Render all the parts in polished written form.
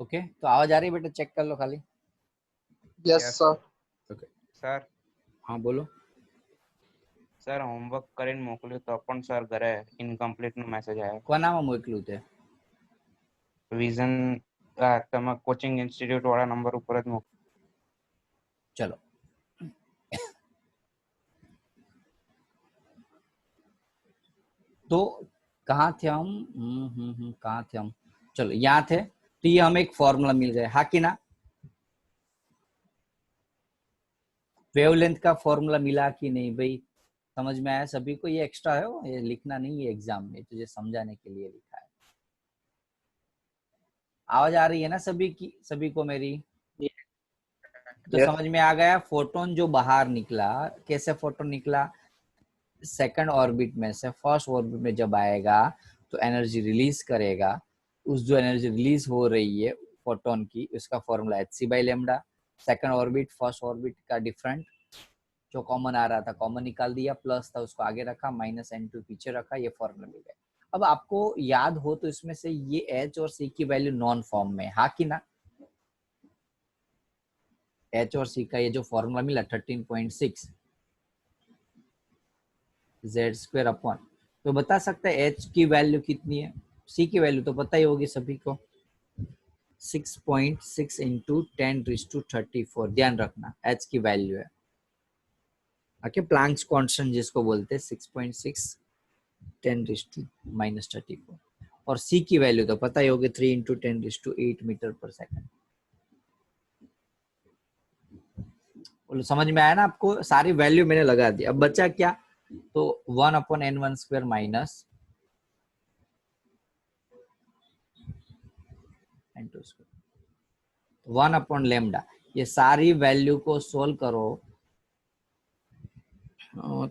Okay, तो आवाज आ रही है बेटा? चेक कर लो खाली। Yes sir. ओके सर हाँ बोलो। સર હોમવર્ક કરીને મોકલ્યું તો પણ સર ઘરે ઇનકમ્પ્લીટ નો મેસેજ આવ્યો. કોના માં મોકલ્યું તે? વિઝન તમે કોચિંગ ઇન્સ્ટિટ્યૂટ વાળા નંબર ઉપર જ મોકલ્યું. चलो तो कहाँ थे हम? कहाँ थे हम? चलो यहाँ थे। तो ये हमें एक फॉर्मूला मिल गया, हाँ कि ना? वेवलेंथ का फॉर्मूला मिला कि नहीं भाई? समझ में आया सभी को? ये एक्स्ट्रा है, ये लिखना नहीं है एग्जाम में, तुझे समझाने के लिए लिखा है। आवाज आ रही है ना सभी की, सभी को मेरी? तो समझ में आ गया। फोटोन जो बाहर निकला, कैसे फोटोन निकला? सेकंड ऑर्बिट में से फर्स्ट ऑर्बिट में जब आएगा तो एनर्जी रिलीज करेगा। उस जो एनर्जी रिलीज हो रही है फोटोन की, उसका formula hc/λ। Second orbit first orbit का डिफरेंट, जो कॉमन आ रहा था कॉमन निकाल दिया, प्लस था उसको आगे रखा, -n2 पीछे रखा, ये फॉर्मूला मिल गया। अब आपको याद हो तो इसमें से ये h और c की वैल्यू नॉन फॉर्म में, हाँ कि ना? h और c का ये जो फॉर्मूला मिला 13.6 z² अपॉन, तो बता सकते हैं h की वैल्यू कितनी है? c की वैल्यू तो पता ही होगी सभी को, 6.6 इंटू 10⁻34। ध्यान रखना h की वैल्यू है, ओके। प्लैंक्स कांस्टेंट जिसको बोलते हैं 6.6 10⁻34। और c की वैल्यू तो पता ही होगी 3 इंटू 10⁸ मीटर पर सेकंड। समझ में आया ना आपको? सारी वैल्यू मैंने लगा दी। अब बचा क्या? तो 1/n1² माइनस n2², 1/λ। ये सारी वैल्यू को सोल्व करो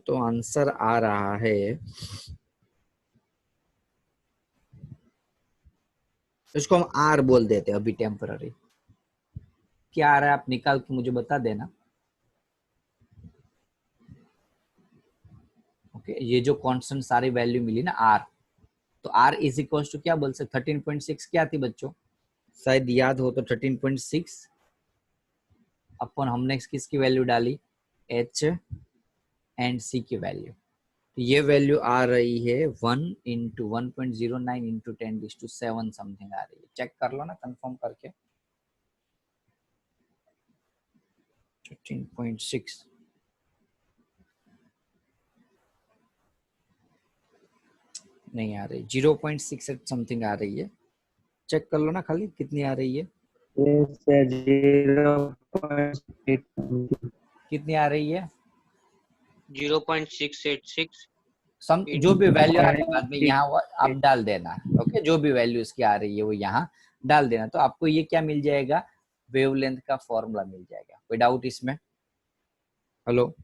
तो आंसर आ रहा है, इसको हम r बोल देते हैं अभी टेम्पररी। क्या आ रहा है आप निकाल के मुझे बता देना। ओके, ये जो कांस्टेंट सारी वैल्यू मिली ना r, तो r इज इक्वल टू क्या बोल सकते? 13.6 क्या थी बच्चों? शायद याद हो तो 13.6 अपन हमने किसकी वैल्यू डाली? h एंड c की वैल्यू। तो ये वैल्यू आ रही है 1 इंटू 1.09 इंटू 10⁻7 समथिंग आ रही है। चेक कर लो ना कंफर्म करके। 13.6 नहीं आ रही, 0.68 समथिंग आ रही है। चेक कर लो ना खाली कितनी आ रही है। कितनी आ रही है? 0.686। जो भी वैल्यू आ रही है बाद में यहाँ आप डाल देना, ओके। जो भी वैल्यू इसकी आ रही है वो यहाँ डाल देना, तो आपको ये क्या मिल जाएगा? वेवलेंथ का फॉर्मूला मिल जाएगा। कोई डाउट इसमें? Hello?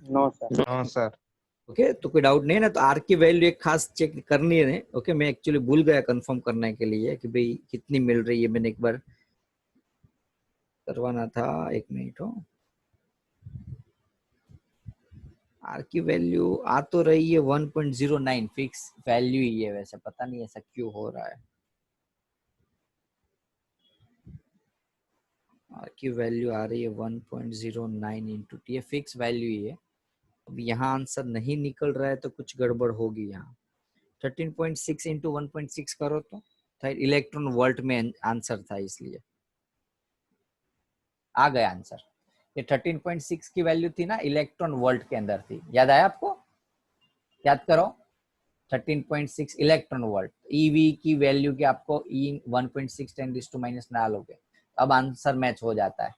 No sir. No sir. Okay, तो कोई डाउट नहीं है ना? तो आर की वैल्यू एक खास चेक करनी है। ओके, मैं एक्चुअली भूल गया कंफर्म करने के लिए कि भाई कितनी मिल रही है, मैंने एक बार करवाना था। एक मिनट हो, आर की वैल्यू आ तो रही है 1.09, फिक्स वैल्यू ही है। वैसे पता नहीं ऐसा क्यों हो रहा है। आर की वैल्यू आ रही है 1.09 इंटू टी, फिक्स वैल्यू ही है। अब यहाँ आंसर नहीं निकल रहा है तो कुछ गड़बड़ होगी। यहाँ 13.6 इंटू 1.6 करो तो इलेक्ट्रॉन वोल्ट में आंसर था, इसलिए आ गया आंसर। ये 13.6 की वैल्यू थी ना, इलेक्ट्रॉन वोल्ट के अंदर थी। याद आया आपको? याद करो, 13.6 इलेक्ट्रॉन वोल्ट। ईवी की वैल्यू की आपको ई 1.6 10⁻⁻⁻ डालोगे, अब आंसर मैच हो जाता है।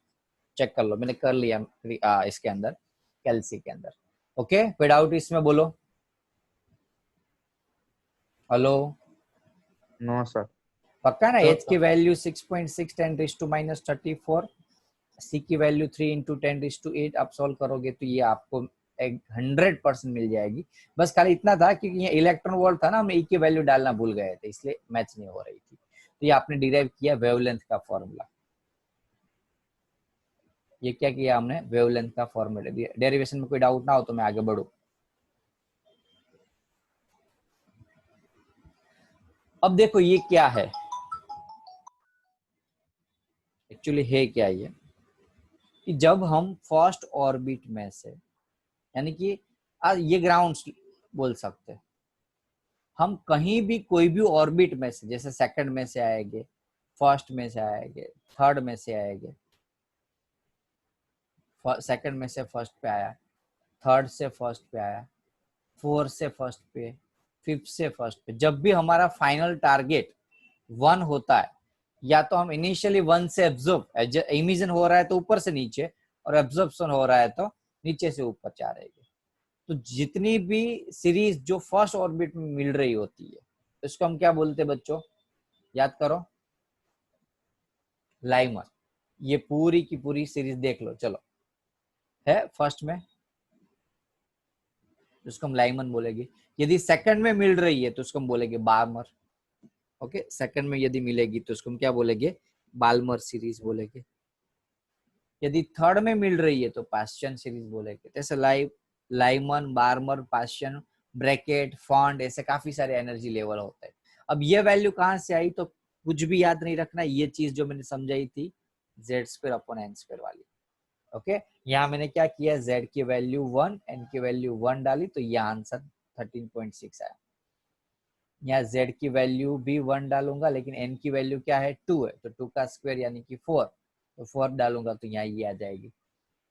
चेक कर लो, मैंने कर लिया इसके अंदर, कैलसी के अंदर। ओके, कोई डाउट इसमें? बोलो। हेलो? No sir. पक्का ना? एच की वैल्यू 6.6 10⁻34, सी की वैल्यू 3 इंटू 10⁸ आप सोल्व करोगे तो ये आपको 100% मिल जाएगी। बस खाली इतना था कि ये इलेक्ट्रॉन वोल्ट था ना, हम ई की वैल्यू डालना भूल गए थे, इसलिए मैच नहीं हो रही थी। तो ये आपने डिराइव किया वेवलेंथ का फॉर्मूला। ये क्या किया हमने? वेवलेंथ का फॉर्मूला। डेरिवेशन में कोई डाउट ना हो तो मैं आगे बढ़ू। अब देखो ये क्या है, एक्चुअली है क्या ये, कि जब हम फर्स्ट ऑर्बिट में से, यानी कि ये ग्राउंड बोल सकते हैं, हम कहीं भी कोई भी ऑर्बिट में से, जैसे सेकंड में से आएंगे, फर्स्ट में से आएंगे, थर्ड में से आएंगे, सेकंड में से फर्स्ट पे आया, थर्ड से फर्स्ट पे आया, फोर्थ से फर्स्ट पे, फिफ्थ से फर्स्ट पे, जब भी हमारा फाइनल टारगेट 1 होता है, या तो हम इनिशियली 1 से एब्जॉर्ब, इमिशन हो रहा है तो ऊपर से नीचे, और एब्जॉर्प्शन हो रहा है तो नीचे से ऊपर जा रही है। तो जितनी भी सीरीज जो फर्स्ट ऑर्बिट में मिल रही होती है, इसको हम क्या बोलते हैं बच्चों, याद करो, लाइमर। ये पूरी की पूरी सीरीज देख लो, चलो है फर्स्ट में, उसको हम लाइमन बोलेंगे। यदि सेकंड में मिल रही है तो उसको हम बोलेंगे बार्मर। ओके, सेकंड में यदि मिलेगी तो उसको हम क्या बोलेंगे, बाल्मर सीरीज बोलेंगे। यदि थर्ड में मिल रही है तो पास्चन सीरीज बोलेंगे। जैसे Lyman, Barmer, Paschen, bracket, fond, ऐसे काफी सारे एनर्जी लेवल होते हैं। अब ये वैल्यू कहाँ से आई, तो कुछ भी याद नहीं रखना, ये चीज जो मैंने समझाई थी Z²/n² वाली। ओके, यहाँ मैंने क्या किया, Z की वैल्यू 1, N की वैल्यू 1 डाली, तो यह आंसर 13.6 आया। यहाँ Z की वैल्यू भी 1 डालूंगा, लेकिन N की वैल्यू क्या है, 2 है, तो 2 का स्क्वायर यानी कि 4, तो 4 डालूंगा तो यहाँ ये आ जाएगी।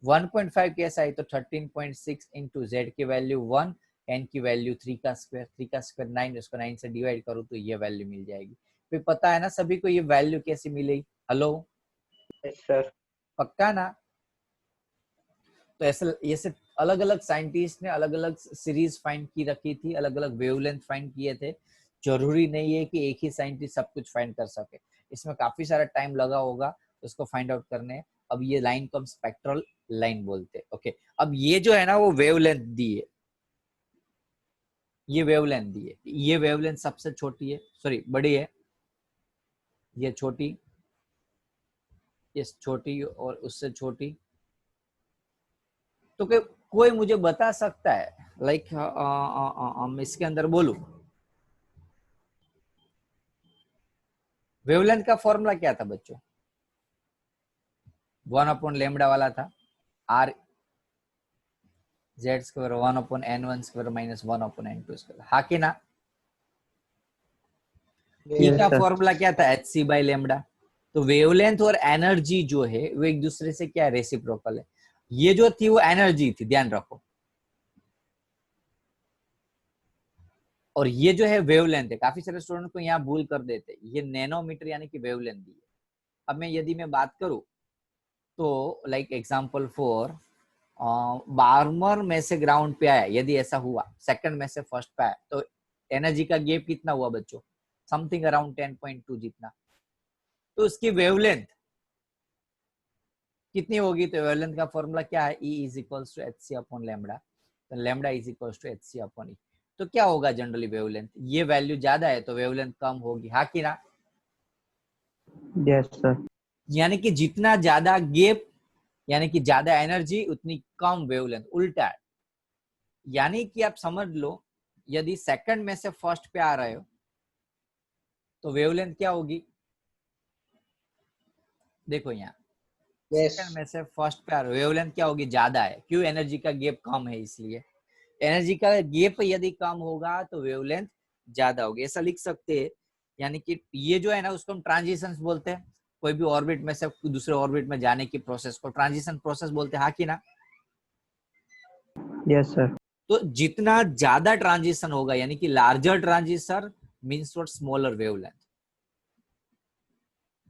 1.5 कैसा है, तो 13.6 इंटू Z की वैल्यू 1, N की वैल्यू 3 का स्क्वायर, 3 का स्क्वायर 9, उसको 9 से डिवाइड करूँ तो ये वैल्यू मिल जाएगी। फिर पता है ना सभी को ये वैल्यू कैसे मिलेगी, हेलो Yes, sir. पक्का ना। तो ऐसे अलग अलग साइंटिस्ट ने अलग अलग सीरीज फाइंड की रखी थी, अलग अलग वेवलेंथ फाइंड किए थे। जरूरी नहीं है कि एक ही साइंटिस्ट सब कुछ फाइंड कर सके, इसमें काफी सारा टाइम लगा होगा उसको फाइंड आउट करने। अब ये लाइन को हम स्पेक्ट्रल लाइन बोलते हैं। ओके, अब ये जो है ना वो वेवलेंथ दी है, ये वेवलेंथ दी है, ये वेवलेंथ सबसे छोटी है, सॉरी बड़ी है, ये छोटी, ये छोटी और उससे छोटी। तो कोई मुझे बता सकता है, लाइक इसके अंदर बोलूं, वेवलेंथ का फॉर्मूला क्या था बच्चों, 1/λ वाला था, R Z² 1/n1² minus 1/n2², हाँ कि ना। ई Yes, का sir. फॉर्मूला क्या था, hc/λ। तो वेवलेंथ और एनर्जी जो है वो एक दूसरे से क्या रेसिप्रोकल है। ये जो थी वो एनर्जी थी, ध्यान रखो, और ये जो है वेवलेंथ है। काफी सारे स्टूडेंट को यहाँ भूल कर देते, ये नैनोमीटर यानी कि वेवलेंथ दी है। अब मैं यदि मैं बात करूं तो लाइक एग्जांपल फॉर बार्मर में से ग्राउंड पे आया, यदि ऐसा हुआ, सेकंड में से फर्स्ट पे आया, तो एनर्जी का गैप कितना हुआ बच्चों, समथिंग अराउंड 10.2 जितना। तो उसकी वेवलेंथ कितनी होगी, तो वेवलेंथ का फॉर्मूला क्या है, E is equals to hc/λ, तो lambda is equals to hc/E। तो क्या होगा जनरली वेवलेंथ, ये वैल्यू ज्यादा है तो वेवलेंथ कम होगी, हाँ कि ना। Yes, sir. यानी कि जितना ज्यादा गैप, यानी कि ज्यादा एनर्जी उतनी कम वेवलेंथ, उल्टा है। यानी कि आप समझ लो, यदि सेकंड में से फर्स्ट पे आ रहे हो तो वेवलेंथ क्या होगी, देखो यहाँ Yes. सेकंड में से फर्स्ट पे आ रहे हो, वेवलेंथ क्या होगी, ज्यादा है, क्यों, एनर्जी का गैप कम है इसलिए। एनर्जी का गैप यदि कम होगा तो वेवलेंथ ज्यादा होगी, ऐसा लिख सकते हैं। यानी कि ये जो है ना उसको हम ट्रांजिशंस बोलते हैं, कोई भी ऑर्बिट में से दूसरे ऑर्बिट में जाने की प्रोसेस को ट्रांजिशन प्रोसेस बोलते हैं, हाँ कि ना। Yes, sir. तो जितना ज्यादा ट्रांजिशन होगा, यानी कि larger transition means what, smaller wavelength.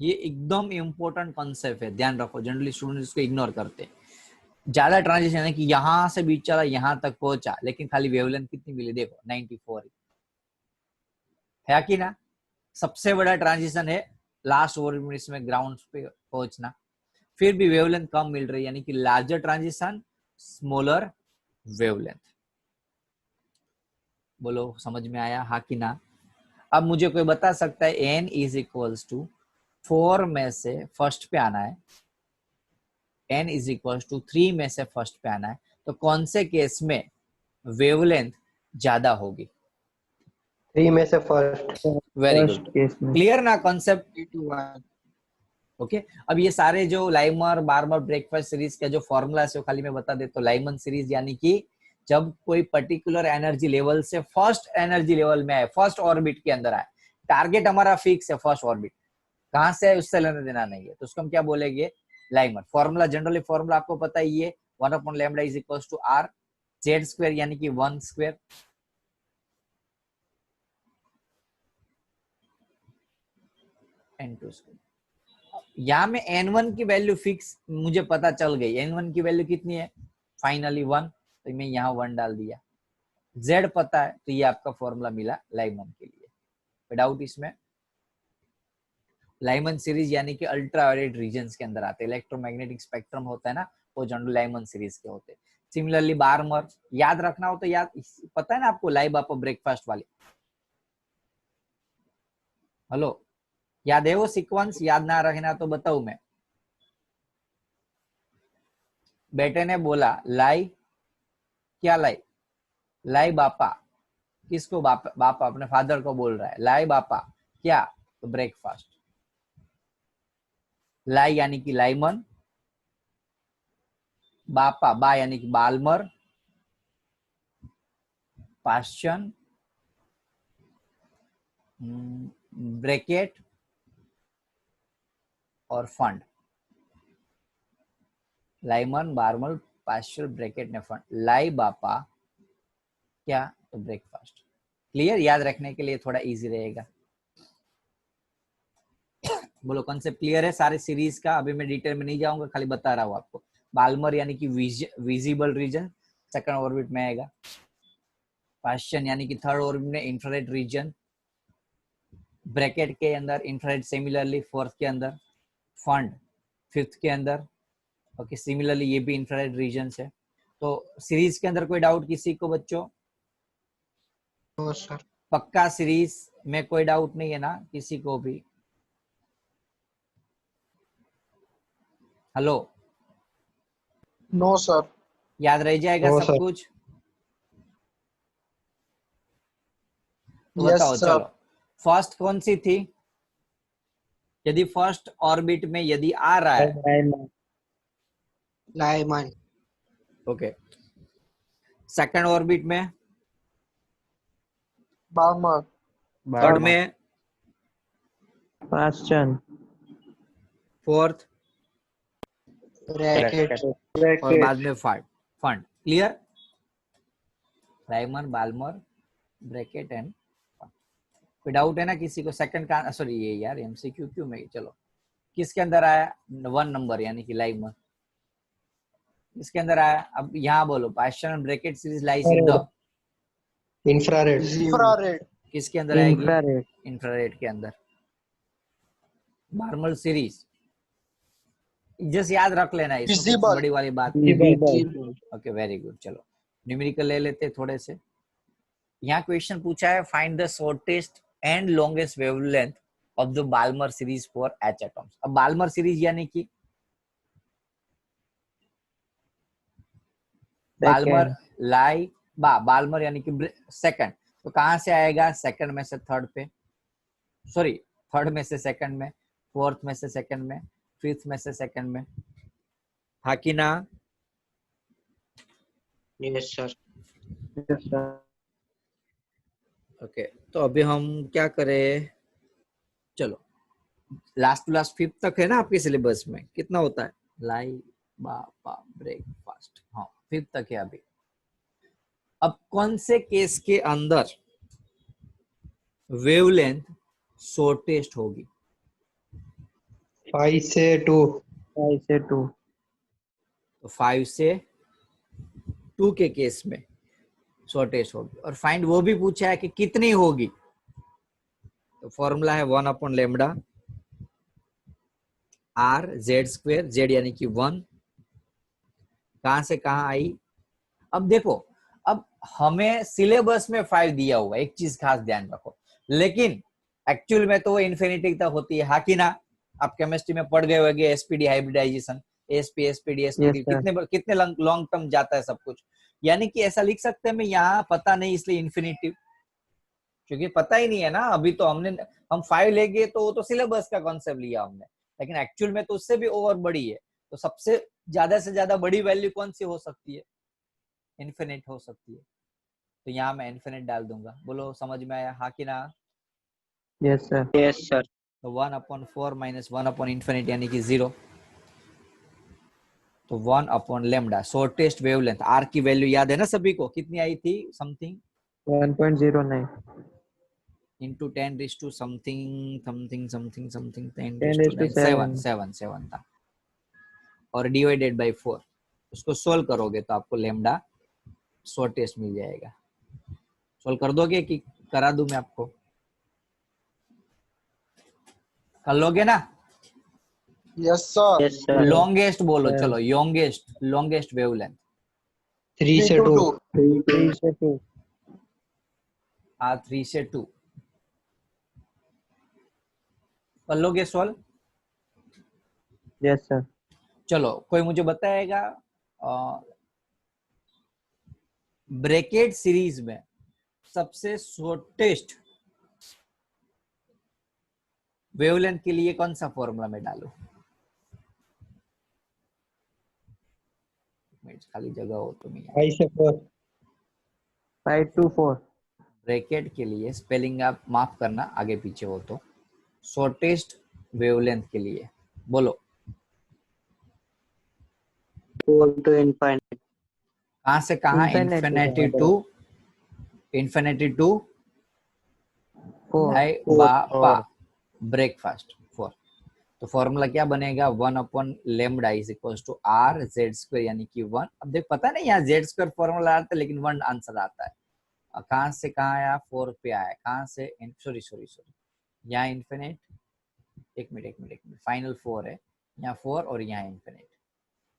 ये एकदम इंपॉर्टेंट कॉन्सेप्ट है, ध्यान रखो, जनरली स्टूडेंट इसको इग्नोर करते हैं। ज्यादा ट्रांजिशन है कि यहाँ से बीच चला यहाँ तक पहुंचा, लेकिन खाली वेवलेंथ कितनी मिली, देखो 94 है कि ना। सबसे बड़ा ट्रांजिशन है लास्ट ओवर में ग्राउंड पे पहुंचना, फिर भी वेवलेंथ कम मिल रही है, यानी कि लार्जर ट्रांजिशन स्मॉलर वेवलेंथ। बोलो समझ में आया, हाँ कि ना। अब मुझे कोई बता सकता है n इज इक्वल्स टू 4 में से फर्स्ट पे आना है, n इज इक्वल्स टू 3 में से फर्स्ट पे आना है, तो कौन से केस में वेवलेंथ ज्यादा होगी, 3 में से first. Very first good, case में क्लियर ना कॉन्सेप्ट? 3 to 1। ओके अब ये सारे जो लाइमर बार्मर ब्रेकफास्ट सीरीज का जो फॉर्मूला है वो खाली मैं बता देता हूँ। लाइमन सीरीज यानी कि जब कोई पर्टिकुलर एनर्जी लेवल से फर्स्ट एनर्जी लेवल में आए, फर्स्ट ऑर्बिट के अंदर आए, टारगेट हमारा फिक्स है फर्स्ट ऑर्बिट, कहां से है उससे लेना देना नहीं है, तो उसको हम क्या बोलेंगे? लाइमर। फॉर्मूला जनरली फॉर्मूला आपको पता ही है, 1/λ is equals to r z square यानी कि 1 स्क्वायर n2 स्क्वायर। यहाँ में n1 की वैल्यू फिक्स मुझे पता चल गई, n1 की वैल्यू कितनी है? फाइनली 1, तो मैं यहाँ 1 डाल दिया। z पता है, तो ये आपका फॉर्मूला मिला लाइमन के लिए। विदाउट इसमें लाइमन सीरीज यानी कि अल्ट्रावायलेट रीजन्स के अंदर आते हैं, इलेक्ट्रोमैग्नेटिक स्पेक्ट्रम होता है ना, वो जनरल लाइमन सीरीज के होते हैं। सिमिलरली बार्मर याद रखना हो तो याद, पता है ना आपको लाइव आप ब्रेकफास्ट वाली, हेलो याद है वो सीक्वेंस? याद ना रखना तो बताऊं मैं। बेटे ने बोला लाई, क्या लाई? लाई बापा, किसको? बापा, बापा अपने फादर को बोल रहा है, लाई बापा क्या? तो ब्रेकफास्ट। लाई यानी कि लाइमन, बापा बा यानी कि बाल्मर, पाश्चन, ब्रैकेट और फंड। लाइमन बार्मल पाश्चर ब्रैकेट ने फंड। लाई बापा क्या? तो ब्रेकफास्ट। क्लियर? याद रखने के लिए थोड़ा इजी रहेगा। बोलो कॉन्सेप्ट क्लियर है सारे सीरीज का? अभी मैं डिटेल में नहीं जाऊंगा, खाली बता रहा हूँ आपको। बाल्मर यानी कि विजिबल रीजन सेकंड ऑर्बिट में आएगा। पाश्चन यानी कि थर्ड ऑर्बिट में इंफ्रारेड रीजन, ब्रैकेट के अंदर इंफ्रारेड, सिमिलरली फोर्थ के अंदर, फंड फिफ्थ के अंदर। ओके सिमिलरली ये भी इंफ्रारेड रीजन है। तो सीरीज के अंदर कोई डाउट किसी को बच्चों? No sir. पक्का सीरीज में कोई डाउट नहीं है ना किसी को भी? Hello no sir. याद रह जाएगा नो सब सर। कुछ? तो यस बताओ सर। चलो, फर्स्ट कौन सी थी? यदि फर्स्ट ऑर्बिट में यदि आ रहा है, लाइमन। ओके, सेकंड ऑर्बिट में, बार्मर। थर्ड में, पाश्चन। Fourth bracket. और बाद में Pfund. Pfund clear? Lyman Balmer Brackett and Pfund. कोई डाउट है ना किसी को? सेकंड का सॉरी ये यार एमसीक्यू क्यों में, चलो किसके अंदर आया? 1 नंबर यानी कि लाइमन इसके अंदर आया। अब यहाँ बोलो पाश्चन Brackett series lies in the infrared. Infrared. किसके अंदर आएगी? इंफ्रारेड। इंफ्रारेड के अंदर। बार्मल सीरीज जस्ट याद रख लेना, इसमें कुछ बड़ी वाली बात नहीं। Okay very good. चलो न्यूमेरिकल ले लेते थोड़े से। यहाँ क्वेश्चन पूछा है find the shortest and longest wavelength of the Balmer series for H atoms. अब बाल्मर सीरीज यानी कि बाल्मर लाई बाल्मर यानी कि सेकंड, तो कहां से आएगा? सेकंड में से थर्ड पे, सॉरी थर्ड में से सेकंड में, फोर्थ में से सेकंड में, फिफ्थ में से सेकंड में। हाँ कि ना? Yes sir. Yes sir. Okay तो अभी हम क्या करें? चलो लास्ट टू लास्ट फिफ्थ तक है ना आपके सिलेबस में? कितना होता है? लाई बा ब्रेकफास्ट, हाँ फिफ्थ तक है अभी। अब कौन से केस के अंदर वेवलेंथ शॉर्टेस्ट होगी? 5 से 2। 5 से 2। तो 5 से 2 के केस में शॉर्टेस्ट होगी। और फाइंड वो भी पूछा है कि कितनी होगी, तो फॉर्मूला है 1/λ r z स्क्वायर, z यानी कि 1। कहां से कहां आई? अब देखो, अब हमें सिलेबस में 5 दिया हुआ है, एक चीज खास ध्यान रखो, लेकिन एक्चुअल में तो वो इन्फिनिटी तक होती है। हाँ कि ना? आप केमिस्ट्री में पढ़ गए होंगे SPD hybridisation, SP SPD SPD, कितने लॉन्ग टर्म जाता है सब कुछ। यानी कि ऐसा लिख सकते हैं मैं यहाँ पता नहीं इसलिए इन्फिनिटी, क्योंकि पता ही नहीं है ना अभी। तो हम 5 लेंगे तो वो तो सिलेबस का कॉन्सेप्ट लिया हमने, लेकिन एक्चुअल में तो उससे भी ओवर बड़ी है। तो सबसे ज्यादा से ज्यादा बड़ी वैल्यू कौन सी हो सकती है? इन्फिनिट हो सकती है। तो यहाँ मैं इन्फिनिट डाल दूंगा। बोलो समझ में आया हाँ कि ना? Yes, sir. Yes, sir. तो 1/4 माइनस 1/infinity यानी कि 0। तो 1/λ शॉर्टेस्ट वेवलेंथ। आर की वैल्यू याद है ना सभी को? कितनी आई थी? Something 1.09. Into 10 raise to something something something something 10 10 raise to raised to 7. 7 था। और डिवाइडेड बाय 4। उसको सोल्व करोगे तो आपको लेमडा शॉर्टेस्ट मिल जाएगा। सोल्व कर दोगे कि करा दूं मैं आपको? कर लोगे ना? Yes, sir. Yes, sir. Longest बोलो Yeah. चलो। लॉन्गेस्ट वेवलेंथ 3 से 2. 3 से 2. हाँ 3 से 2। कर लोगे सोल्व? Yes, sir. चलो कोई मुझे बताएगा ब्रैकेट सीरीज में सबसे शॉर्टेस्ट वेवलेंथ के लिए कौन सा फॉर्मूला में डालूं? खाली जगह हो तो नहीं। 5 से 4. 5 to 4. ब्रैकेट के लिए स्पेलिंग आप माफ करना आगे पीछे हो तो। शॉर्टेस्ट वेवलेंथ के लिए बोलो। 4 to infinity. कहां से कहां? Infinity. Infinity to 4. ब्रेकफास्ट 4। तो फॉर्मूला क्या बनेगा? 1/λ is equal to R Z square यानी कि 1। अब देख पता नहीं यहाँ जेड स्क्वायर फॉर्मूला आता है लेकिन 1 आंसर आता है। कहां से कहां आया? 4 पे आया। कहां से? सॉरी यहाँ इन्फिनिट। एक मिनट फाइनल 4 है यहाँ 4 और यहाँ इन्फिनिट।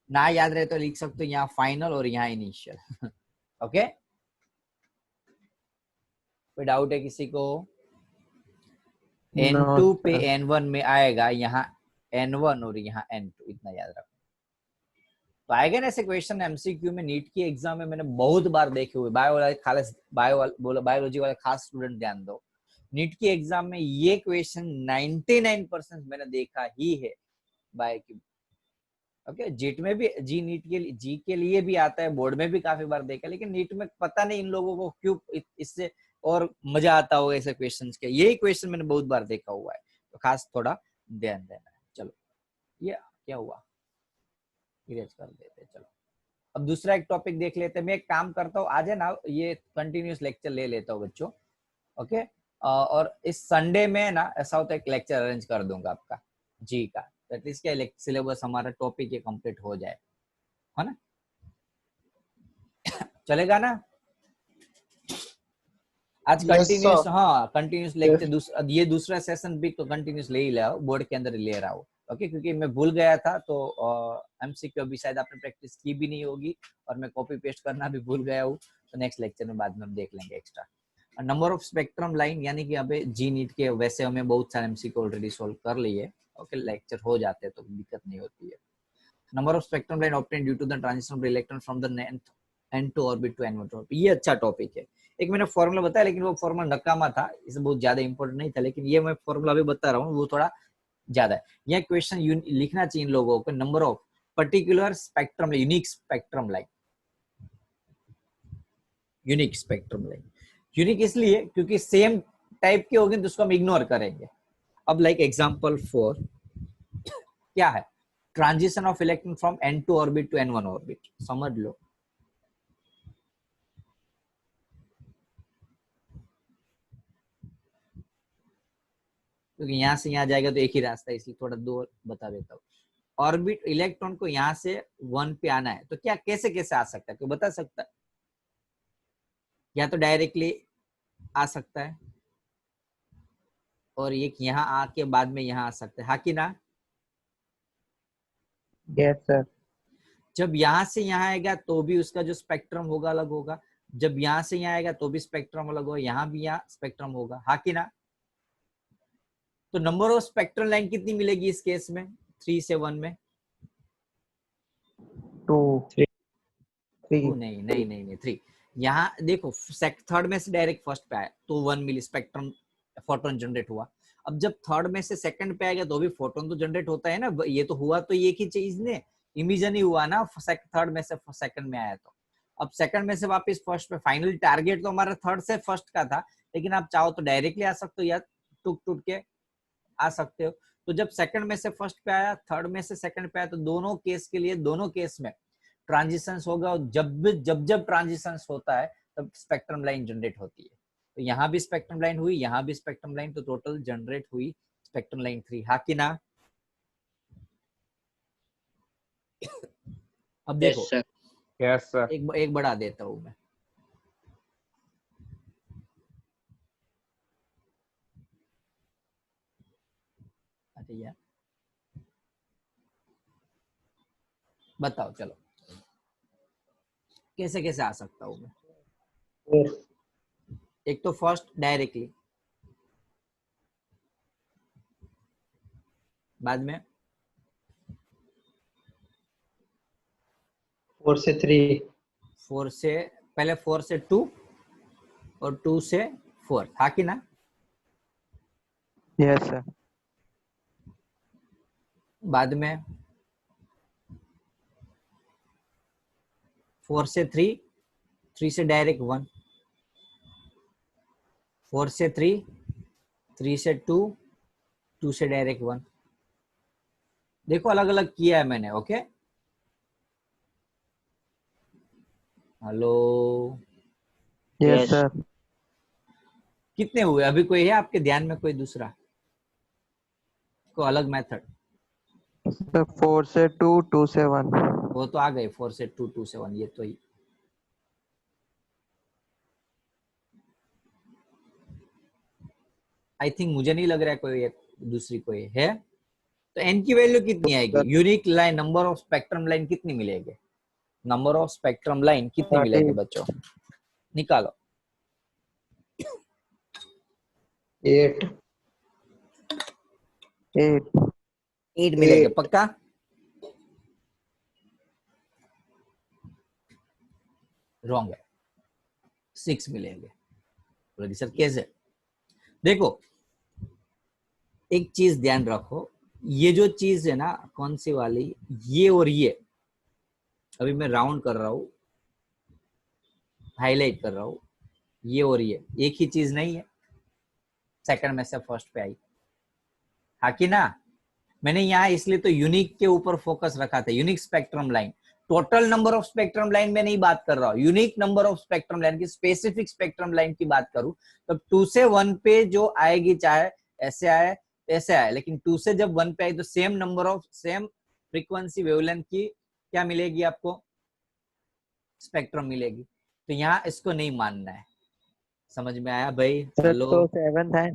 ना याद रहे तो लिख सकते हो यहाँ फाइनल और यहाँ इनिशियल। ओके कोई डाउट है किसी को? N2 No, पे sir. N1 में आएगा यहाँ N1 और यहाँ N2, इतना याद रखो। तो आएगा ना ऐसे क्वेश्चन एमसीक्यू में। नीट की एग्जाम में मैंने बहुत बार देखे हुए। बायोलॉजी वाले खास स्टूडेंट ध्यान दो। नीट की एग्जाम में ये क्वेश्चन 99% मैंने देखा ही है बाय की। ओके जीट में भी, जी के लिए भी आता है, बोर्ड में भी काफी बार देखा, लेकिन नीट में पता नहीं इन लोगों को क्यों इससे और मजा आता होगा ऐसे क्वेश्चंस के। यही क्वेश्चन मैंने बहुत बार देखा हुआ है, तो खास थोड़ा ध्यान देना है। चलो ये क्या हुआ, इरेज कर देते। चलो अब दूसरा एक टॉपिक देख लेते हैं। मैं एक काम करता हूँ, आज है ना ये कंटिन्यूस लेक्चर ले लेता हूँ बच्चों। ओके और इस संडे में ना ऐसा होता है एक लेक्चर अरेंज कर दूंगा आपका जी का, एटलीस्ट क्या सिलेबस हमारा टॉपिक ये कंप्लीट हो जाए, है ना? चलेगा ना? आज कंटिन्यूस कंटिन्यूस लेक्चर ये दूसरा सेशन भी तो कंटिन्यूस ले ही ले आओ, बोर्ड के अंदर ले रहा हूँ। ओके क्योंकि मैं भूल गया था तो एमसीक्यू अभी शायद आपने प्रैक्टिस की भी नहीं होगी और मैं कॉपी पेस्ट करना भी भूल गया हूँ, तो नेक्स्ट लेक्चर में बाद में हम देख लेंगे extra. Number of spectrum line यानी कि अभी जी नीट के वैसे हमें बहुत सारे एमसीक्यू ऑलरेडी सॉल्व कर लिए। ओके लेक्चर हो जाते हैं तो दिक्कत नहीं होती है। Number of spectrum line obtained due to the transition of electron from the n2 orbit to n1 orbit. ये अच्छा टॉपिक है। एक मैंने फॉर्मूला बताया लेकिन वो फॉर्मूला नकामा था, इसे बहुत ज्यादा इंपॉर्टेंट नहीं था, लेकिन ये मैं फॉर्मूला अभी बता रहा हूँ वो थोड़ा ज्यादा है। यह क्वेश्चन लिखना चाहिए इन लोगों को। Number of particular spectrum unique spectrum line, unique spectrum line. Unique इसलिए क्योंकि सेम टाइप के होंगे तो उसको हम इग्नोर करेंगे। अब लाइक एग्जांपल 4 क्या है? Transition of electron from n2 orbit to n1 orbit. समझ लो क्योंकि यहाँ से यहाँ जाएगा तो एक ही रास्ता है, इसलिए थोड़ा दो बता देता हूँ। ऑर्बिट इलेक्ट्रॉन को यहाँ से 1 पे आना है तो क्या कैसे कैसे आ सकता है, कोई बता सकता है? या तो डायरेक्टली आ सकता है और एक यहाँ आके बाद में यहाँ आ सकता है, हाँ कि ना? Yes, sir. जब यहाँ से यहाँ आएगा तो भी उसका जो स्पेक्ट्रम होगा अलग होगा, जब यहाँ से यहाँ आएगा तो भी स्पेक्ट्रम अलग होगा, यहाँ भी यहाँ स्पेक्ट्रम होगा, हाँ कि ना? तो नंबर ऑफ स्पेक्ट्रल लाइन कितनी मिलेगी इस केस में? 3 से 1 में 2. 3. नहीं 3। यहाँ देखो थर्ड में से डायरेक्ट फर्स्ट पे आया तो 1 मिली स्पेक्ट्रम फोटोन जनरेट हुआ। अब जब थर्ड में से सेकंड पे आएगा तो भी फोटोन तो जनरेट होता है ना, ये तो हुआ तो एक ही चीज ने, इमिजन ही हुआ ना, थर्ड में से सेकंड में आया तो। अब सेकंड में से वापस फर्स्ट पे, फाइनल टारगेट तो हमारा थर्ड से फर्स्ट का था, लेकिन आप चाहो तो डायरेक्टली आ सकते हो या टूट टूट के आ सकते हो। तो जब सेकंड में से फर्स्ट पे आया, थर्ड में से सेकंड पे आया, तो दोनों केस के लिए, दोनों केस में ट्रांजिशंस होगा, और जब ट्रांजिशंस होता है तब स्पेक्ट्रम लाइन जनरेट होती है। तो यहाँ भी स्पेक्ट्रम लाइन हुई, यहाँ भी स्पेक्ट्रम लाइन, तो टोटल जनरेट हुई स्पेक्ट्रम लाइन 3। हाँ कि ना? अब देखो Yes, sir. Yes sir. एक बढ़ा देता हूं मैं। अच्छा यार बताओ चलो कैसे कैसे आ सकता हूं मैं। 4 एक तो फर्स्ट डायरेक्टली, बाद में 4 से 3 4 से, पहले 4 से 2 और 2 से 4, था कि ना? yes sir बाद में 4 से 3, 3 से डायरेक्ट 1, 4 से 3, 3 से 2, 2 से डायरेक्ट 1। देखो अलग अलग किया है मैंने, okay? Hello, yes Yes. sir कितने हुए अभी? कोई है आपके ध्यान में कोई दूसरा, कोई अलग मेथड? sir 4 से 2 2 से 1 वो तो आ गए, 4 से 2, 2 से 1, ये तो ही। आई थिंक, मुझे नहीं लग रहा है कोई एक दूसरी कोई है। तो एन की वैल्यू कितनी आएगी? Unique line, number of spectrum line कितनी मिलेगी? नंबर ऑफ स्पेक्ट्रम लाइन कितनी मिलेगी बच्चों? निकालो। 8 8 मिलेंगे पक्का? रॉन्ग है, 6 मिलेंगे। बोले सर कैसे? देखो एक चीज ध्यान रखो, ये जो चीज है ना, कौन सी वाली, ये और ये, अभी मैं राउंड कर रहा हूं, हाईलाइट कर रहा हूं, ये और ये एक ही चीज नहीं है। सेकंड में से फर्स्ट पे आई, हाँ कि ना? मैंने यहाँ इसलिए तो यूनिक के ऊपर फोकस रखा था, unique spectrum line. Total number of spectrum line में नहीं बात कर रहा हूँ, unique number of spectrum line की, स्पेसिफिक स्पेक्ट्रम लाइन की बात करूं तो 2 से 1 पे जो आएगी, चाहे ऐसे आए ऐसे आए, लेकिन 2 से जब 1 पे आई तो same number of, same frequency wavelength की क्या मिलेगी आपको? स्पेक्ट्रम मिलेगी। तो यहाँ इसको नहीं मानना है। समझ में आया भाई? हेलो, तो 7 था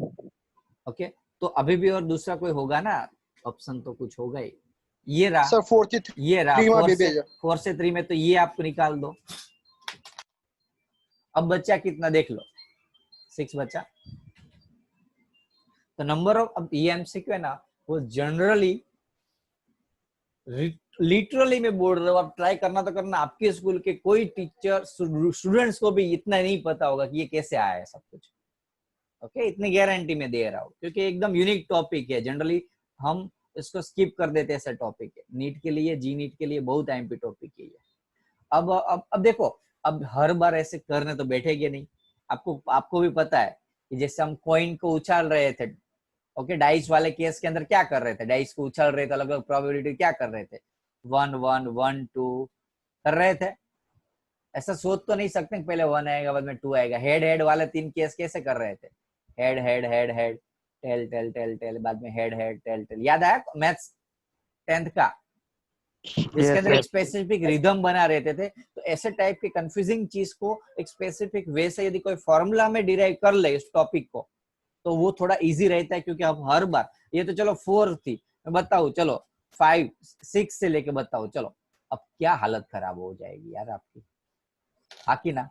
ओके। तो अभी भी और दूसरा कोई होगा ना ऑप्शन, तो कुछ होगा ही। ये रहा सर 4 से 3 ये रहा, में 4 भी से भेजा 4 से 3 में, तो ये आपको निकाल दो। अब बच्चा कितना देख लो, 6 बचा। तो नंबर ऑफ, अब ये एमसीक्यू है ना, वो जनरली, लिटरली मैं बोल रहा हूँ, आप ट्राई करना तो करना, आपके स्कूल के कोई टीचर स्टूडेंट्स को भी इतना नहीं पता होगा कि ये कैसे आया है सब कुछ। ओके, इतनी गारंटी में दे रहा हूँ, क्योंकि एकदम यूनिक टॉपिक है। जनरली हम इसको स्किप कर देते हैं, ऐसा टॉपिक है। नीट के लिए, जी नीट के लिए बहुत टाइम पे टॉपिक है। अब देखो, अब हर बार ऐसे करने तो बैठेंगे नहीं। आपको भी पता है कि जैसे हम कॉइन को उछाल रहे थे, ओके, डाइस वाले केस के अंदर क्या कर रहे थे? डाइस को उछाल रहे थे, अलग अलग प्रोबेबिलिटी क्या कर रहे थे? 1 1 1 2 कर रहे थे। ऐसा सोच तो नहीं सकते पहले 1 आएगा बाद में 2 आएगा। हेड हेड वाले 3 केस कैसे कर रहे थे? Head head head head, tail tail tail tail, बाद में हेड हेड टेल टेल। याद आया मैथ्स 10th का, जिसके अंदर एक स्पेसिफिक रिदम बना रहते थे। तो ऐसे टाइप के कंफ्यूजिंग चीज को एक स्पेसिफिक वे से यदि कोई फॉर्मूला में डिराइव कर ले इस टॉपिक को, तो वो थोड़ा इजी रहता है। क्योंकि अब हर बार, ये तो चलो 4 थी, मैं बताऊं, चलो 5 6 से लेके बताऊं, चलो अब क्या हालत खराब हो जाएगी यार आपकी, हाँ कि ना?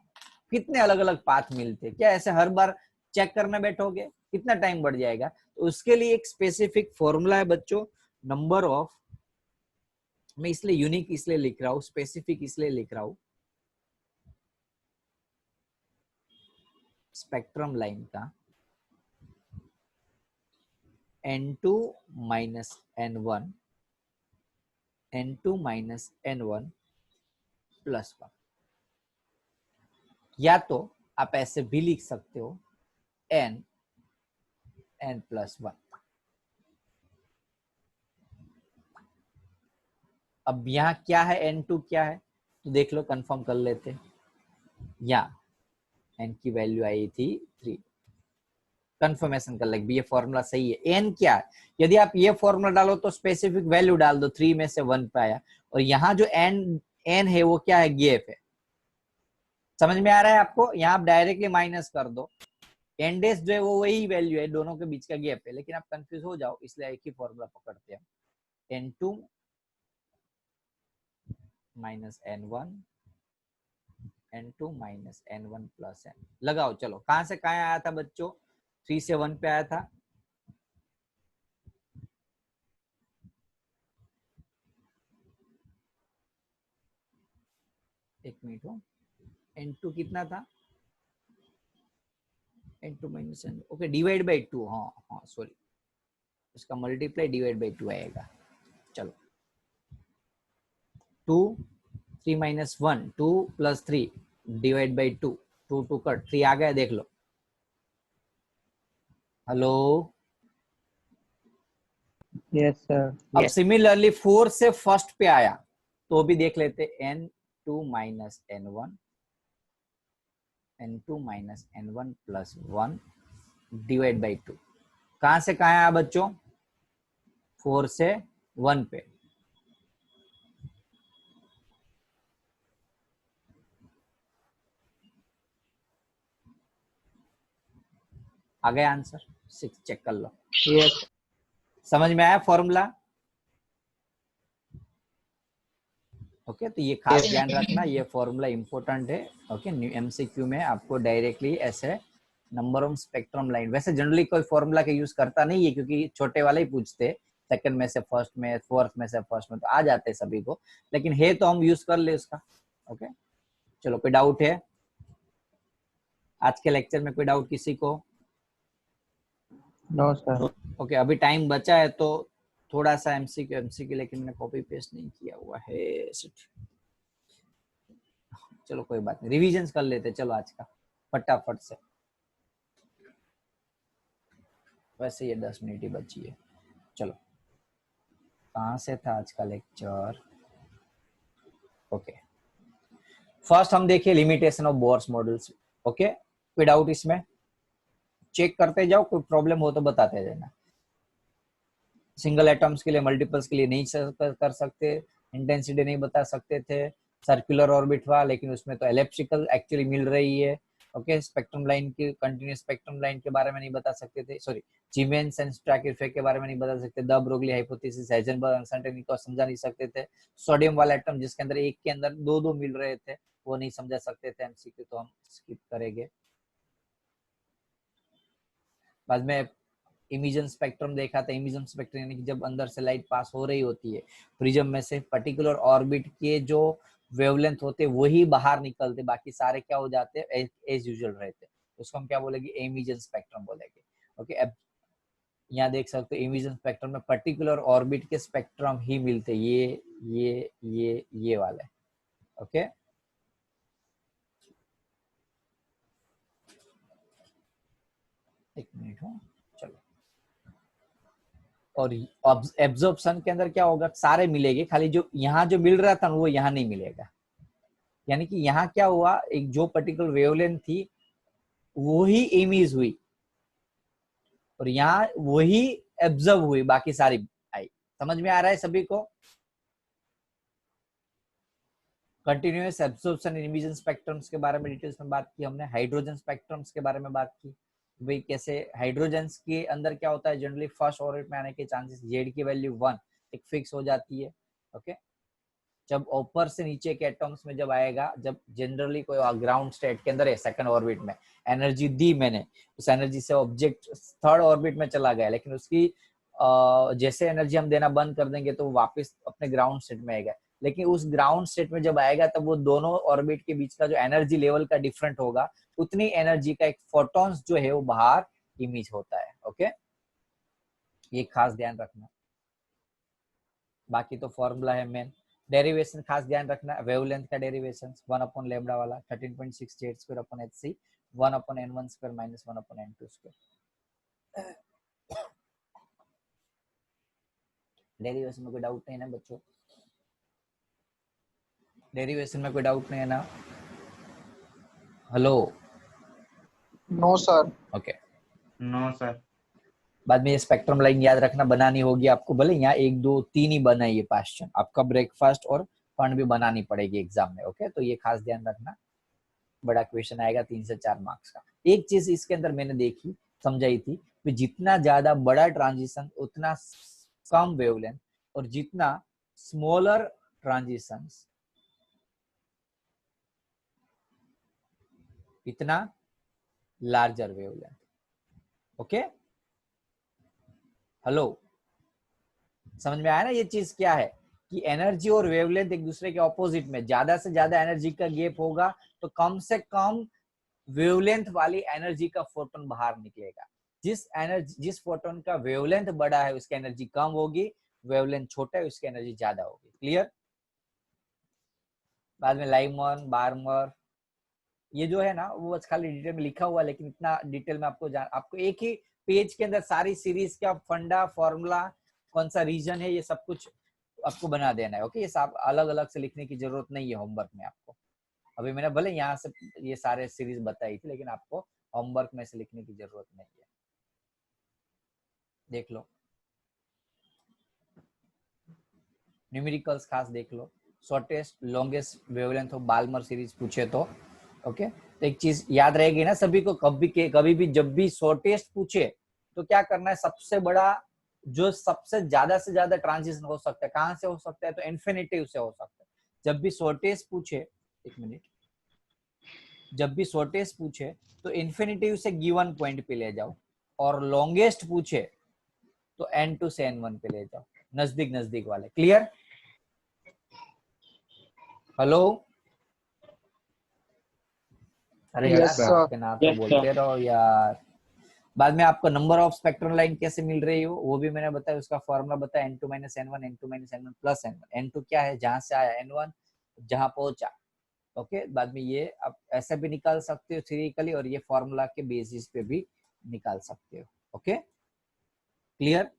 कितने अलग अलग पाथ मिलते, क्या ऐसे हर बार चेक करने बैठोगे? कितना टाइम बढ़ जाएगा। तो उसके लिए एक स्पेसिफिक फॉर्मूला है बच्चों, नंबर ऑफ, मैं इसलिए यूनिक इसलिए लिख रहा हूं, स्पेसिफिक इसलिए लिख रहा हूं, स्पेक्ट्रम लाइन का n2 minus n1 n2 minus n1 plus 1, या तो आप ऐसे भी लिख सकते हो n प्लस 1। अब यहाँ क्या है, n2 क्या है तो देख लो, कंफर्म कर लेते। यहाँ n की वैल्यू आई थी 3, कंफर्मेशन कर लगे ये फॉर्मूला सही है। n क्या है, यदि आप ये फॉर्मूला डालो तो स्पेसिफिक वैल्यू डाल दो, 3 में से 1 पे आया, और यहाँ जो n है वो क्या है, गैप है। समझ में आ रहा है आपको, यहाँ आप डायरेक्टली माइनस कर दो, n डैश जो है वो वही वैल्यू है, दोनों के बीच का गैप है, लेकिन आप कंफ्यूज हो जाओ इसलिए एक ही फॉर्मूला पकड़ते हैं, n2 minus n1 n2 minus n1 plus n। लगाओ, चलो कहां से कहां आया था बच्चों, 3 से 1 पे आया था। एक मिनट हो, n2 कितना था, n2 minus n, okay, divide by 2, हाँ सॉरी, इसका मल्टीप्लाई डिवाइड बाई 2 आएगा। चलो 2 3 minus 1 2 plus 3 divide by 2, 2 2 cut 3 आ गया, देख लो। Hello, Yes, sir. अब सिमिलरली 4 से फर्स्ट पे आया तो भी देख लेते, n2 minus n1 n2 minus n1 plus 1 divide by 2, कहां से कहां आया बच्चों, 4 से 1 पे। आ गया आंसर, 6 चेक कर लो। Yes. समझ में आया फॉर्मूला, ओके। तो ये खास ध्यान रखना, ये फॉर्मूला इंपॉर्टेंट है, ओके। एमसीक्यू में आपको डायरेक्टली ऐसे नंबर ऑफ स्पेक्ट्रम लाइन, वैसे जनरली कोई फॉर्मूला का यूज करता नहीं है क्योंकि छोटे वाले ही पूछते, सेकंड में से फर्स्ट में, फोर्थ में से फर्स्ट में, तो आ जाते सभी को, लेकिन है तो हम यूज कर ले उसका, ओके। चलो, कोई डाउट है आज के लेक्चर में, कोई डाउट किसी को? No, sir. ओके, अभी टाइम बचा है तो थोड़ा सा एमसीक्यू, लेकिन मैंने कॉपी पेस्ट नहीं किया हुआ है। चलो कोई बात नहीं, रिविजन कर लेते चलो आज का फटाफट से, वैसे ये 10 मिनट ही बची है। चलो, कहां से था आज का लेक्चर, ओके। फर्स्ट हम देखिए limitation of bourse models, okay. कोई डाउट इसमें, चेक करते जाओ, कोई प्रॉब्लम हो तो बताते जाना। सिंगल एटम्स के लिए, मल्टीपल्स के लिए नहीं कर सकते, इंटेंसिटी नहीं बता सकते थे, सर्कुलर ऑर्बिट हुआ लेकिन उसमें तो एलिप्टिकल एक्चुअली मिल रही है, ओके। स्पेक्ट्रम लाइन की, कंटिन्यूस स्पेक्ट्रम लाइन के बारे में नहीं बता सकते थे, सॉरी, जीमेंस एंड स्ट्रैक इफेक्ट के बारे में नहीं बता सकते, the Broglie hypothesis, Heisenberg uncertainty को समझा नहीं सकते थे, सोडियम वाला एटम जिसके अंदर एक के अंदर दो दो मिल रहे थे वो नहीं समझा सकते थे, एमसीक्यू तो हम स्किप करेंगे। बाद में इमिजन स्पेक्ट्रम देखा था, इमिजन स्पेक्ट्रम यानी कि जब अंदर से लाइट पास हो रही होती है प्रिज्म में से, पर्टिकुलर ऑर्बिट के जो वेवलेंथ होते वही बाहर निकलते, बाकी सारे क्या हो जाते हैं, एज यूजुअल रहते, उसको हम क्या बोलेंगे, इमिजन स्पेक्ट्रम बोलेंगे, ओके। अब यहाँ देख सकते हो इमिजन स्पेक्ट्रम में पर्टिकुलर ऑर्बिट के स्पेक्ट्रम ही मिलते, ये वाले, ओके। एक मिनट हो, चलो। और एब्जॉर्प्शन के अंदर क्या होगा, सारे मिलेंगे, खाली जो यहाँ जो मिल रहा था वो यहाँ नहीं मिलेगा, यानी कि यहाँ क्या हुआ, एक जो पर्टिकुलर वेवलेंथ थी वही इमेज हुई और यहाँ वही एब्जॉर्ब हुई, बाकी सारी आई। समझ में आ रहा है सभी को? Continuous absorption in emission spectrums के बारे में डिटेल्स में बात की हमने, हाइड्रोजन स्पेक्ट्रम्स के बारे में बात की, भाई कैसे हाइड्रोजन के अंदर क्या होता है, जनरली फर्स्ट ऑर्बिट में आने के चांसेस, जेड की वैल्यू 1 एक फिक्स हो जाती है, ओके। जब ऊपर से नीचे के एटम्स में जब आएगा, जब जनरली कोई ग्राउंड स्टेट के अंदर है, सेकंड ऑर्बिट में एनर्जी दी मैंने, उस एनर्जी से ऑब्जेक्ट थर्ड ऑर्बिट में चला गया, लेकिन उसकी जैसे एनर्जी हम देना बंद कर देंगे तो वापस अपने ग्राउंड स्टेट में आएगा, लेकिन उस ग्राउंड स्टेट में जब आएगा तब वो दोनों ऑर्बिट के बीच का जो एनर्जी लेवल का डिफरेंट होगा, उतनी एनर्जी का एक फोटॉन्स जो है वो बाहर इमिज होता है। ओके, ये खास ध्यान रखना। बाकी तो फॉर्मूला है मेन। डेरिवेशन खास ध्यान रखना, वेवलेंथ का डेरिवेशन 1 अपॉन लैम्डा वाला 13.68 square upon hc 1 upon n1 square minus 1 upon n2 square. Derivation में कोई डाउट नहीं है ना बच्चों? डेरिवेशन में कोई डाउट नहीं है ना? Hello? No sir. Okay. No sir. बाद में ये स्पेक्ट्रम लाइन याद रखना, बनानी होगी आपको, भले यहाँ 1 2 3 ही बनाइए क्वेश्चन, आपका ब्रेकफास्ट और फंड भी बनानी पड़ेगी एग्जाम में। ओके, तो ये खास ध्यान रखना, बड़ा क्वेश्चन आएगा 3 से 4 मार्क्स का। एक चीज इसके अंदर मैंने देखी, समझाई थी कि जितना ज्यादा बड़ा ट्रांजिशन उतना कम वेवलेंथ, और जितना स्मॉलर ट्रांजिशन इतना लार्जर वेवलेंथ। Okay, hello? समझ में आया ना ये चीज क्या है? कि एनर्जी और वेवलेंथ एक दूसरे के ऑपोजिट में, ज्यादा से ज्यादा एनर्जी का गैप होगा तो कम से कम वेवलेंथ वाली एनर्जी का फोटोन बाहर निकलेगा। जिस फोटोन का वेवलेंथ बड़ा है उसकी एनर्जी कम होगी, वेवलेंथ छोटा है उसकी एनर्जी ज्यादा होगी। क्लियर? बाद में लाइमन, बार्मर, ये जो है ना वो खाली डिटेल में लिखा हुआ, लेकिन इतना डिटेल में आपको एक ही पेज के अंदर सारी सीरीज का फंडा, फॉर्मूला, कौन सा रीजन है, ये सब कुछ आपको बना देना है। ओके, ये सब अलग अलग से लिखने की जरूरत नहीं है होमवर्क में आपको। अभी मैंने भले यहाँ से ये सारे सीरीज बताई थी, लेकिन आपको होमवर्क में से लिखने की जरूरत नहीं है। देख लो, न्यूमेरिकल्स खास देख लो, shortest longest wavelength of Balmer series पूछे तो। ओके, तो एक चीज याद रहेगी ना सभी को, कभी भी जब भी शॉर्टेस्ट पूछे तो क्या करना है, सबसे बड़ा जो सबसे ज्यादा से ज्यादा ट्रांजिशन हो सकता है, कहां से हो सकता है, तो इन्फिनिटिव से हो सकता है। जब भी शॉर्टेस्ट पूछे, एक मिनट, जब भी शॉर्टेस्ट पूछे तो इन्फिनिटिव से गिवन पॉइंट पे ले जाओ, और लॉन्गेस्ट पूछे तो n2 से n1 पे ले जाओ, नजदीक नजदीक वाले। क्लियर? हेलो? अरे Yes, यार, sir. आपके नाम तो बोलते रहो यार। बाद में आपको नंबर ऑफ स्पेक्ट्रल लाइन कैसे मिल रही हो वो भी मैंने बताया, उसका फॉर्मूला बताया, n2 - n1 n2 - n1 plus n1। n2 क्या है, जहां से आया, n1 जहां पहुंचा। ओके, बाद में ये आप ऐसे भी निकाल सकते हो थ्योरेटिकली, और ये फॉर्मूला के बेसिस पे भी निकाल सकते हो। Okay, clear?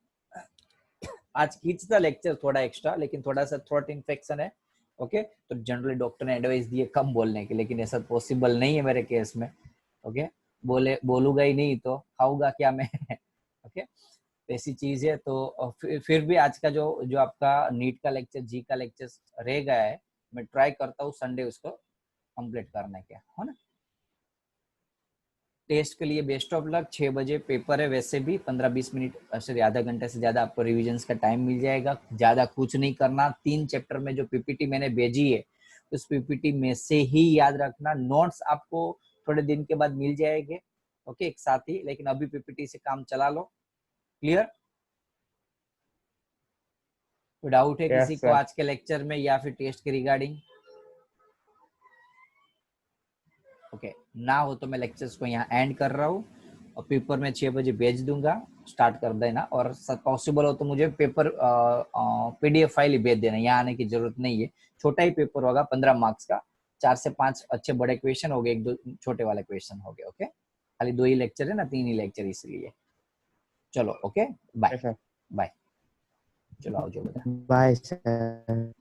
आज खींचता लेक्चर थोड़ा एक्स्ट्रा, लेकिन थोड़ा सा थ्रोट इन्फेक्शन है। ओके, तो जनरली डॉक्टर ने एडवाइस दी है कम बोलने की, लेकिन ऐसा पॉसिबल नहीं है मेरे केस में। ओके, बोलूंगा ही नहीं तो खाऊंगा क्या मैं? ओके, ऐसी चीज है। तो फिर भी आज का जो आपका नीट का लेक्चर, जी का लेक्चर रह गया है, मैं ट्राई करता हूँ संडे उसको कंप्लीट करने के, है ना? टेस्ट के लिए बेस्ट ऑफ लक। 6 बजे पेपर है, वैसे भी 15-20 मिनट ऐसे आधा घंटे से ज्यादा आपको रिविजन्स का टाइम मिल जाएगा। ज्यादा कुछ नहीं करना, 3 चैप्टर में जो पीपीटी मैंने भेजी है उस पीपीटी में से ही याद रखना। नोट्स आपको थोड़े दिन के बाद मिल जाएंगे, ओके, एक साथ ही, लेकिन अभी पीपीटी से काम चला लो। क्लियर? कोई डाउट है किसी को आज के लेक्चर में या फिर टेस्ट के रिगार्डिंग? ओके, ना हो तो मैं लेक्चर्स को यहाँ एंड कर रहा हूँ, और पेपर में 6 बजे भेज दूंगा, स्टार्ट कर देना। और पॉसिबल हो तो मुझे पेपर पीडीएफ फाइल ही भेज देना, यहाँ आने की जरूरत नहीं है। छोटा ही पेपर होगा, 15 मार्क्स का, 4 से 5 अच्छे बड़े क्वेश्चन हो गए, 1 2 छोटे वाले क्वेश्चन हो गए। ओके, खाली 2 ही लेक्चर है ना, 3 ही लेक्चर इसलिए। चलो, ओके, बाय बाय। चलो आओ जो बता। Bye sir.